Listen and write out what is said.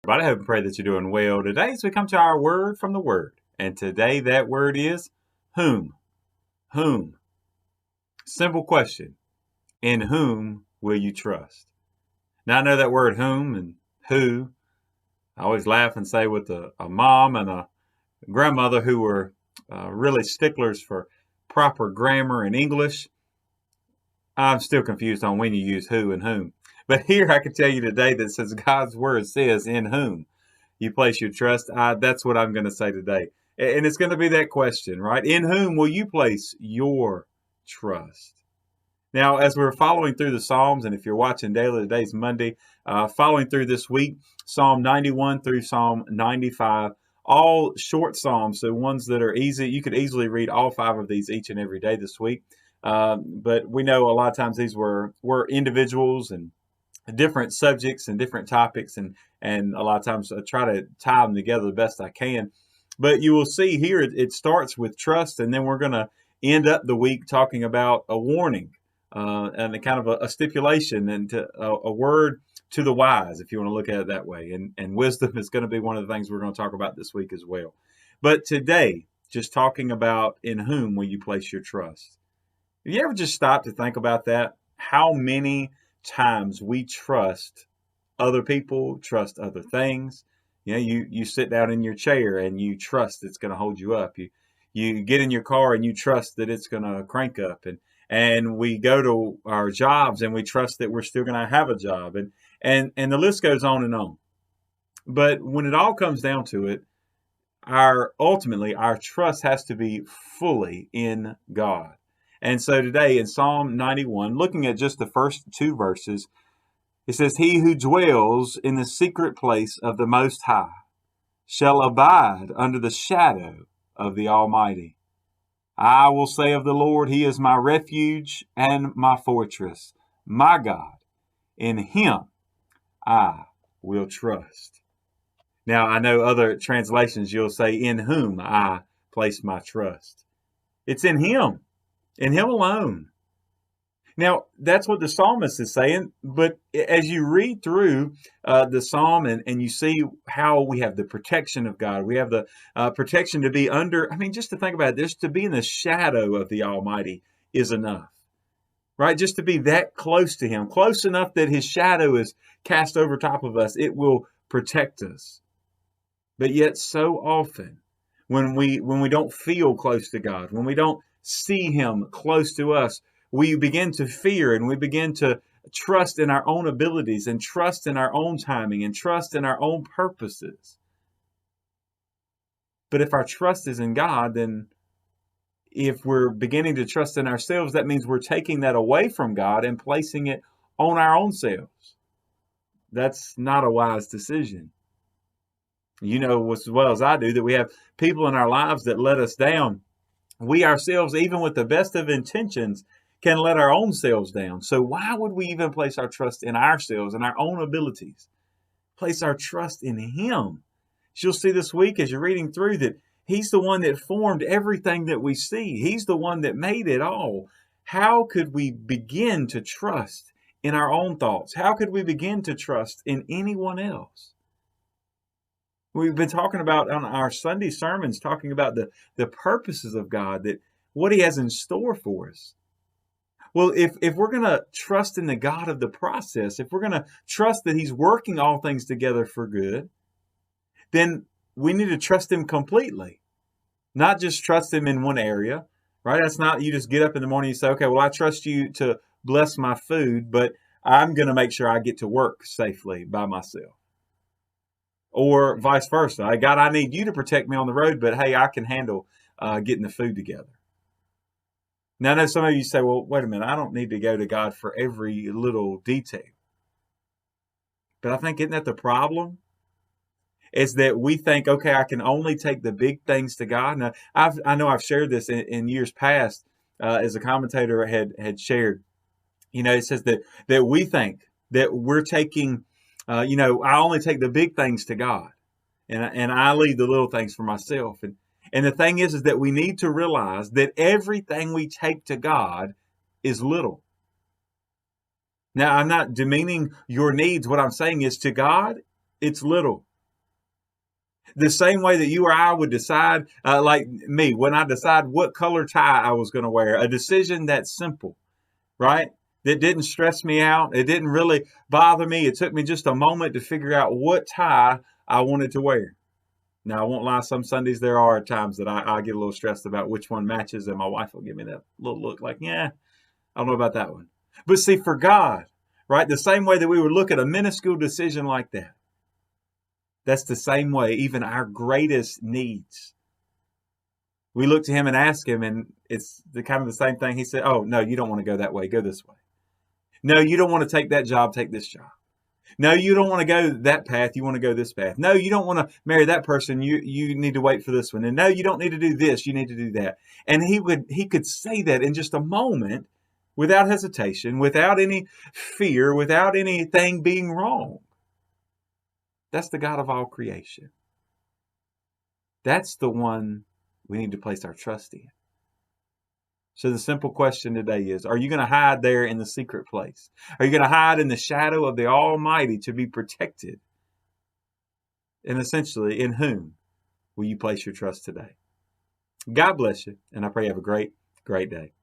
Everybody, I hope and pray that you're doing well today. As we come to our word from the Word, and today that word is whom. Whom? Simple question. In whom will you trust? Now I know that word whom and who. I always laugh and say with a mom and a grandmother who were really sticklers for proper grammar and English. I'm still confused on when you use who and whom. But here I can tell you today that since God's word says in whom you place your trust, that's what I'm going to say today. And it's going to be that question, right? In whom will you place your trust? Now, as we're following through the Psalms, and if you're watching daily, today's Monday, following through this week, Psalm 91 through Psalm 95, all short Psalms, so ones that are easy. You could easily read all five of these each and every day this week. But we know a lot of times these were individuals and different subjects and different topics, and a lot of times I try to tie them together the best I can. But you will see here it starts with trust, and then we're going to end up the week talking about a warning and a kind of a stipulation and a word to the wise, if you want to look at it that way. And wisdom is going to be one of the things we're going to talk about this week as well. But today, just talking about in whom will you place your trust. Have you ever just stopped to think about that? How many times we trust other people, trust other things? You sit down in your chair and you trust it's going to hold you up. You get in your car and you trust that it's going to crank up. And we go to our jobs and we trust that we're still going to have a job. And the list goes on and on. But when it all comes down to it, ultimately our trust has to be fully in God. And so today in Psalm 91, looking at just the first two verses, it says, "He who dwells in the secret place of the Most High shall abide under the shadow of the Almighty. I will say of the Lord, He is my refuge and my fortress, my God. In Him I will trust." Now, I know other translations you'll say, "In whom I place my trust." It's in Him alone. Now, that's what the psalmist is saying, but as you read through the psalm and you see how we have the protection of God, we have the protection to be under, just to think about it, just to be in the shadow of the Almighty is enough, right? Just to be that close to Him, close enough that His shadow is cast over top of us, it will protect us. But yet so often, when we don't feel close to God, when we don't see Him close to us, we begin to fear and we begin to trust in our own abilities and trust in our own timing and trust in our own purposes. But if our trust is in God, then if we're beginning to trust in ourselves, that means we're taking that away from God and placing it on our own selves. That's not a wise decision. You know as well as I do that we have people in our lives that let us down. We ourselves, even with the best of intentions, can let our own selves down. So why would we even place our trust in ourselves and our own abilities? Place our trust in Him. You'll see this week as you're reading through that He's the one that formed everything that we see. He's the one that made it all. How could we begin to trust in our own thoughts? How could we begin to trust in anyone else? We've been talking about on our Sunday sermons, talking about the purposes of God, that what He has in store for us. Well, if we're going to trust in the God of the process, if we're going to trust that He's working all things together for good, then we need to trust Him completely, not just trust Him in one area, right? That's not you just get up in the morning and say, okay, well, I trust you to bless my food, but I'm going to make sure I get to work safely by myself. Or vice versa. God, I need you to protect me on the road, but hey, I can handle getting the food together. Now, I know some of you say, well, wait a minute, I don't need to go to God for every little detail. But I think, isn't that the problem? Is that we think, okay, I can only take the big things to God. Now, I know I've shared this in years past as a commentator had shared. It says that we think that we're taking, I only take the big things to God. And I leave the little things for myself. And the thing is that we need to realize that everything we take to God is little. Now, I'm not demeaning your needs. What I'm saying is to God, it's little. The same way that you or I would decide, like me, when I decide what color tie I was going to wear, a decision that's simple, right? That didn't stress me out. It didn't really bother me. It took me just a moment to figure out what tie I wanted to wear. Now, I won't lie, some Sundays there are times that I get a little stressed about which one matches, and my wife will give me that little look like, yeah, I don't know about that one. But see, for God, right, the same way that we would look at a minuscule decision like that, that's the same way, even our greatest needs. We look to him and ask him, and it's the kind of the same thing. He said, oh, no, you don't want to go that way. Go this way. No, you don't want to take that job. Take this job. No, you don't want to go that path. You want to go this path. No, you don't want to marry that person. You need to wait for this one. And no, you don't need to do this. You need to do that. And he could say that in just a moment without hesitation, without any fear, without anything being wrong. That's the God of all creation. That's the one we need to place our trust in. So the simple question today is, are you going to hide there in the secret place? Are you going to hide in the shadow of the Almighty to be protected? And essentially, in whom will you place your trust today? God bless you, and I pray you have a great, great day.